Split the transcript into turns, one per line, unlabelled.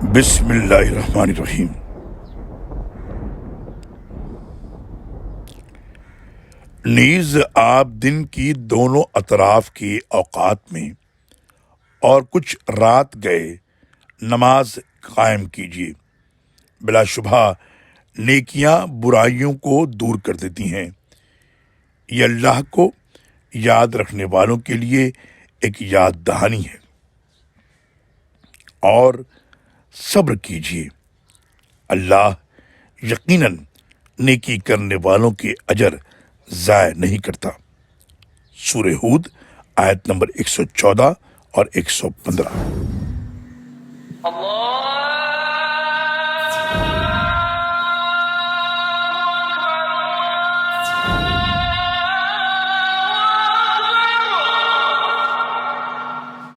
بسم اللہ الرحمن الرحیم۔ نیز آپ دن کی دونوں اطراف کے اوقات میں اور کچھ رات گئے نماز قائم کیجیے، بلا شبہ نیکیاں برائیوں کو دور کر دیتی ہیں۔ یہ اللہ کو یاد رکھنے والوں کے لیے ایک یاد دہانی ہے۔ اور صبر کیجیے، اللہ یقیناً نیکی کرنے والوں کے اجر ضائع نہیں کرتا۔ سورہ ہود آیت نمبر 114 اور 115۔